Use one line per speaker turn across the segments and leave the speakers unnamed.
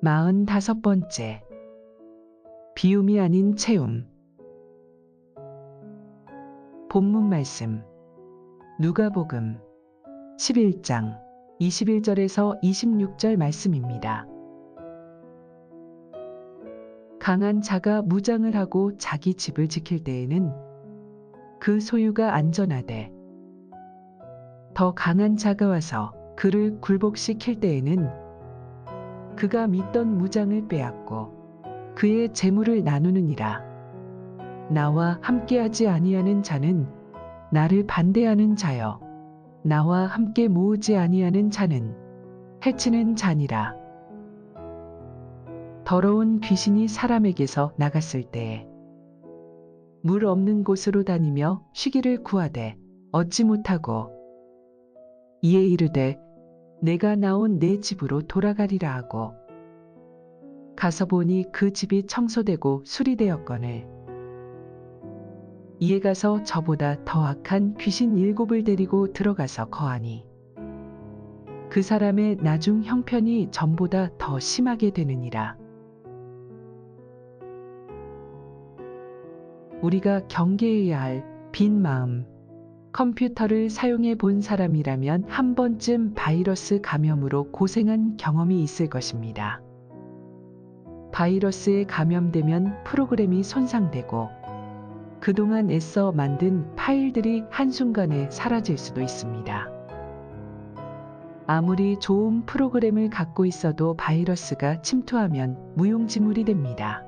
45번째. 비움이 아닌 채움. 본문 말씀. 누가복음 11장 21절에서 26절 말씀입니다. 강한 자가 무장을 하고 자기 집을 지킬 때에는 그 소유가 안전하되, 더 강한 자가 와서 그를 굴복시킬 때에는 그가 믿던 무장을 빼앗고 그의 재물을 나누느니라. 나와 함께하지 아니하는 자는 나를 반대하는 자여, 나와 함께 모으지 아니하는 자는 해치는 자니라. 더러운 귀신이 사람에게서 나갔을 때에 물 없는 곳으로 다니며 쉬기를 구하되 얻지 못하고, 이에 이르되 내가 나온 내 집으로 돌아가리라 하고 가서 보니 그 집이 청소되고 수리되었거늘, 이에 가서 저보다 더 악한 귀신 7을 데리고 들어가서 거하니 그 사람의 나중 형편이 전보다 더 심하게 되느니라. 우리가 경계해야 할 빈 마음. 컴퓨터를 사용해 본 사람이라면 한 번쯤 바이러스 감염으로 고생한 경험이 있을 것입니다. 바이러스에 감염되면 프로그램이 손상되고 그동안 애써 만든 파일들이 한순간에 사라질 수도 있습니다. 아무리 좋은 프로그램을 갖고 있어도 바이러스가 침투하면 무용지물이 됩니다.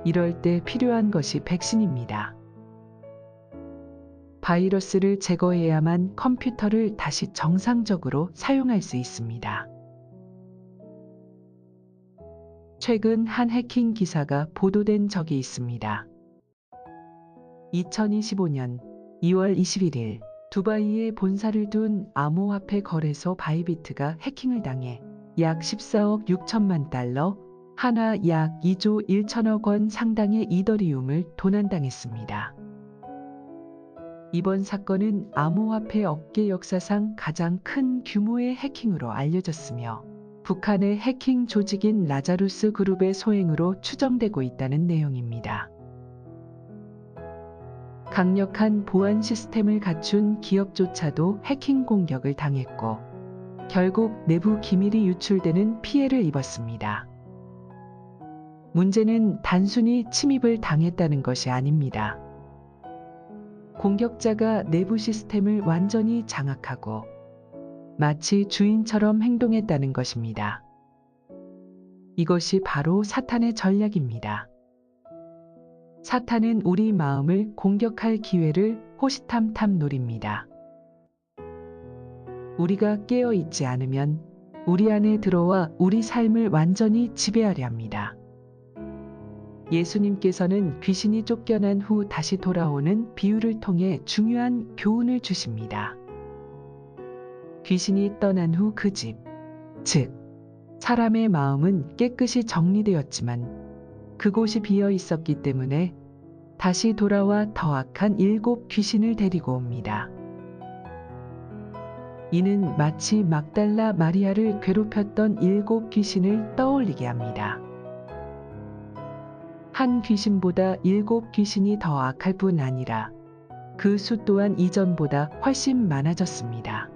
이럴 때 필요한 것이 백신입니다. 바이러스를 제거해야만 컴퓨터를 다시 정상적으로 사용할 수 있습니다. 최근 한 해킹 기사가 보도된 적이 있습니다. 2025년 2월 21일 두바이에 본사를 둔 암호화폐 거래소 바이비트가 해킹을 당해 약 14억 6천만 달러, 한화 약 2조 1천억 원 상당의 이더리움을 도난당했습니다. 이번 사건은 암호화폐 업계 역사상 가장 큰 규모의 해킹으로 알려졌으며 북한의 해킹 조직인 라자루스 그룹의 소행으로 추정되고 있다는 내용입니다. 강력한 보안 시스템을 갖춘 기업조차도 해킹 공격을 당했고 결국 내부 기밀이 유출되는 피해를 입었습니다. 문제는 단순히 침입을 당했다는 것이 아닙니다. 공격자가 내부 시스템을 완전히 장악하고 마치 주인처럼 행동했다는 것입니다. 이것이 바로 사탄의 전략입니다. 사탄은 우리 마음을 공격할 기회를 호시탐탐 노립니다. 우리가 깨어 있지 않으면 우리 안에 들어와 우리 삶을 완전히 지배하려 합니다. 예수님께서는 귀신이 쫓겨난 후 다시 돌아오는 비유를 통해 중요한 교훈을 주십니다. 귀신이 떠난 후 그 집, 즉 사람의 마음은 깨끗이 정리되었지만 그곳이 비어 있었기 때문에 다시 돌아와 더 악한 7 귀신을 데리고 옵니다. 이는 마치 막달라 마리아를 괴롭혔던 7 귀신을 떠올리게 합니다. 한 귀신보다 7 귀신이 더 악할 뿐 아니라 그 수 또한 이전보다 훨씬 많아졌습니다.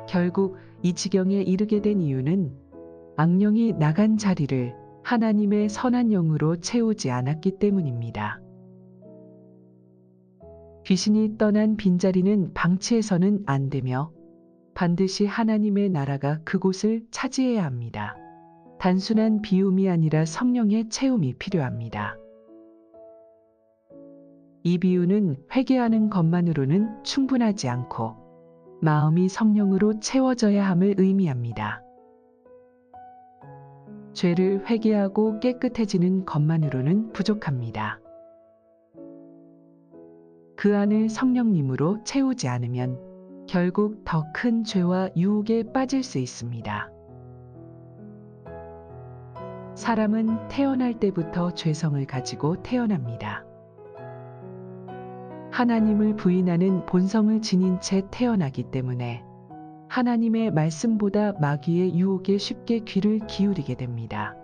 결국 이 지경에 이르게 된 이유는 악령이 나간 자리를 하나님의 선한 영으로 채우지 않았기 때문입니다. 귀신이 떠난 빈자리는 방치해서는 안 되며 반드시 하나님의 나라가 그곳을 차지해야 합니다. 단순한 비움이 아니라 성령의 채움이 필요합니다. 이 비유는 회개하는 것만으로는 충분하지 않고 마음이 성령으로 채워져야 함을 의미합니다. 죄를 회개하고 깨끗해지는 것만으로는 부족합니다. 그 안을 성령님으로 채우지 않으면 결국 더 큰 죄와 유혹에 빠질 수 있습니다. 사람은 태어날 때부터 죄성을 가지고 태어납니다. 하나님을 부인하는 본성을 지닌 채 태어나기 때문에 하나님의 말씀보다 마귀의 유혹에 쉽게 귀를 기울이게 됩니다.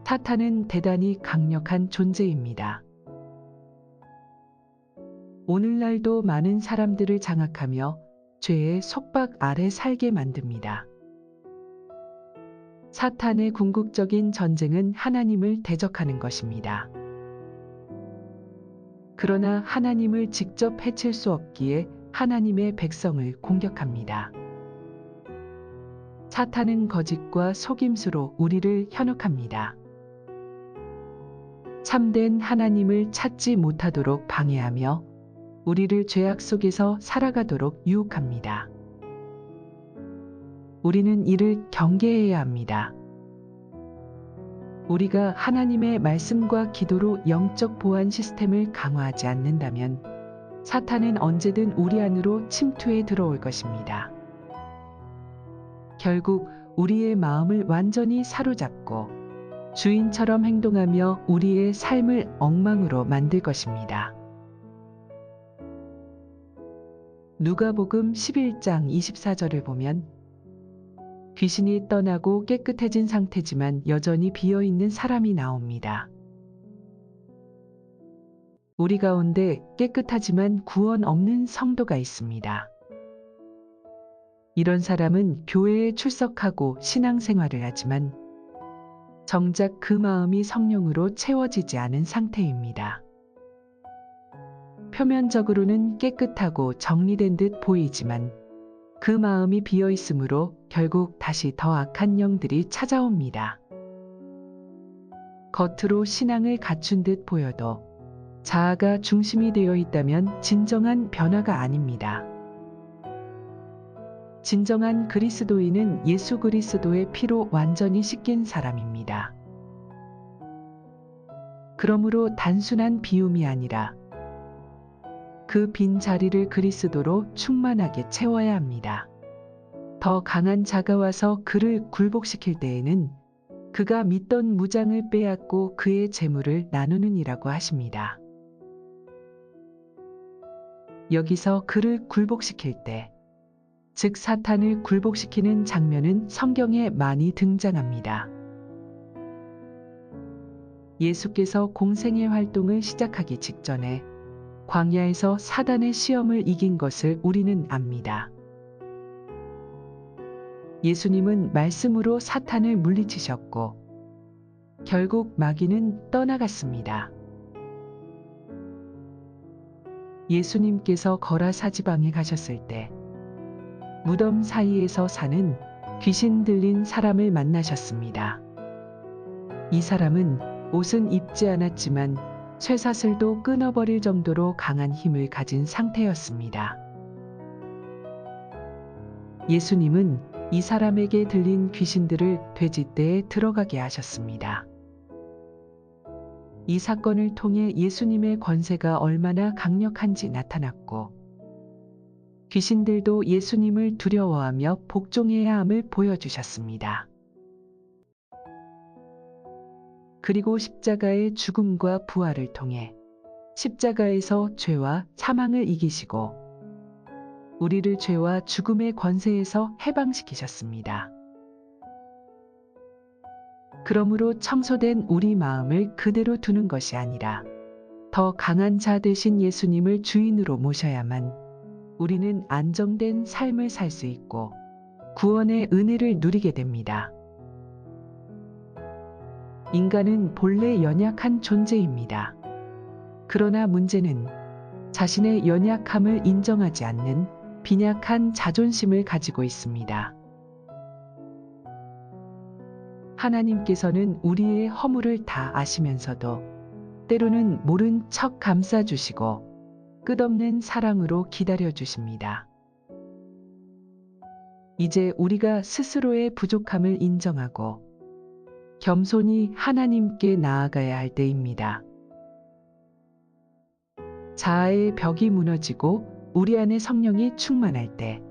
사탄은 대단히 강력한 존재입니다. 오늘날도 많은 사람들을 장악하며 죄의 속박 아래 살게 만듭니다. 사탄의 궁극적인 전쟁은 하나님을 대적하는 것입니다. 그러나 하나님을 직접 해칠 수 없기에 하나님의 백성을 공격합니다. 사탄은 거짓과 속임수로 우리를 현혹합니다. 참된 하나님을 찾지 못하도록 방해하며 우리를 죄악 속에서 살아가도록 유혹합니다. 우리는 이를 경계해야 합니다. 우리가 하나님의 말씀과 기도로 영적 보안 시스템을 강화하지 않는다면 사탄은 언제든 우리 안으로 침투해 들어올 것입니다. 결국 우리의 마음을 완전히 사로잡고 주인처럼 행동하며 우리의 삶을 엉망으로 만들 것입니다. 누가복음 11장 24절을 보면 귀신이 떠나고 깨끗해진 상태지만 여전히 비어있는 사람이 나옵니다. 우리 가운데 깨끗하지만 구원 없는 성도가 있습니다. 이런 사람은 교회에 출석하고 신앙생활을 하지만 정작 그 마음이 성령으로 채워지지 않은 상태입니다. 표면적으로는 깨끗하고 정리된 듯 보이지만 그 마음이 비어 있으므로 결국 다시 더 악한 영들이 찾아옵니다. 겉으로 신앙을 갖춘 듯 보여도 자아가 중심이 되어 있다면 진정한 변화가 아닙니다. 진정한 그리스도인은 예수 그리스도의 피로 완전히 씻긴 사람입니다. 그러므로 단순한 비움이 아니라 그 빈 자리를 그리스도로 충만하게 채워야 합니다. 더 강한 자가 와서 그를 굴복시킬 때에는 그가 믿던 무장을 빼앗고 그의 재물을 나누느니라고 하십니다. 여기서 그를 굴복시킬 때, 즉 사탄을 굴복시키는 장면은 성경에 많이 등장합니다. 예수께서 공생의 활동을 시작하기 직전에 광야에서 사단의 시험을 이긴 것을 우리는 압니다. 예수님은 말씀으로 사탄을 물리치셨고 결국 마귀는 떠나갔습니다. 예수님께서 거라사지방에 가셨을 때 무덤 사이에서 사는 귀신 들린 사람을 만나셨습니다. 이 사람은 옷은 입지 않았지만 쇠사슬도 끊어버릴 정도로 강한 힘을 가진 상태였습니다. 예수님은 이 사람에게 들린 귀신들을 돼지떼에 들어가게 하셨습니다. 이 사건을 통해 예수님의 권세가 얼마나 강력한지 나타났고 귀신들도 예수님을 두려워하며 복종해야 함을 보여주셨습니다. 그리고 십자가의 죽음과 부활을 통해 십자가에서 죄와 사망을 이기시고 우리를 죄와 죽음의 권세에서 해방시키셨습니다. 그러므로 청소된 우리 마음을 그대로 두는 것이 아니라 더 강한 자 되신 예수님을 주인으로 모셔야만 우리는 안정된 삶을 살 수 있고 구원의 은혜를 누리게 됩니다. 인간은 본래 연약한 존재입니다. 그러나 문제는 자신의 연약함을 인정하지 않는 빈약한 자존심을 가지고 있습니다. 하나님께서는 우리의 허물을 다 아시면서도 때로는 모른 척 감싸주시고 끝없는 사랑으로 기다려주십니다. 이제 우리가 스스로의 부족함을 인정하고 겸손히 하나님께 나아가야 할 때입니다. 자아의 벽이 무너지고 우리 안에 성령이 충만할 때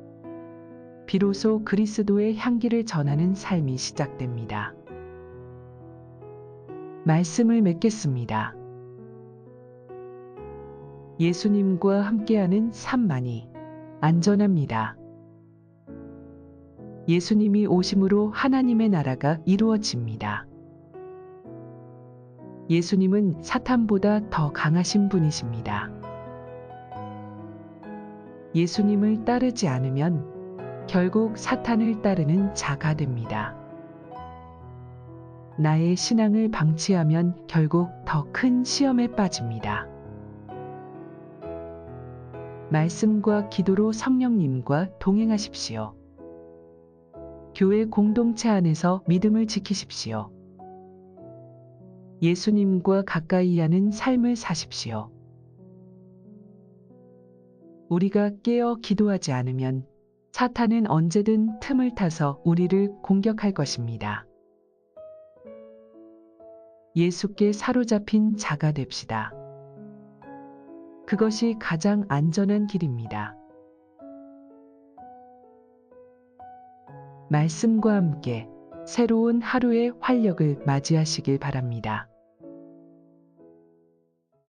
비로소 그리스도의 향기를 전하는 삶이 시작됩니다. 말씀을 맺겠습니다. 예수님과 함께하는 삶만이 안전합니다. 예수님이 오심으로 하나님의 나라가 이루어집니다. 예수님은 사탄보다 더 강하신 분이십니다. 예수님을 따르지 않으면 결국 사탄을 따르는 자가 됩니다. 나의 신앙을 방치하면 결국 더 큰 시험에 빠집니다. 말씀과 기도로 성령님과 동행하십시오. 교회 공동체 안에서 믿음을 지키십시오. 예수님과 가까이 하는 삶을 사십시오. 우리가 깨어 기도하지 않으면 사탄은 언제든 틈을 타서 우리를 공격할 것입니다. 예수께 사로잡힌 자가 됩시다. 그것이 가장 안전한 길입니다. 말씀과 함께 새로운 하루의 활력을 맞이하시길 바랍니다.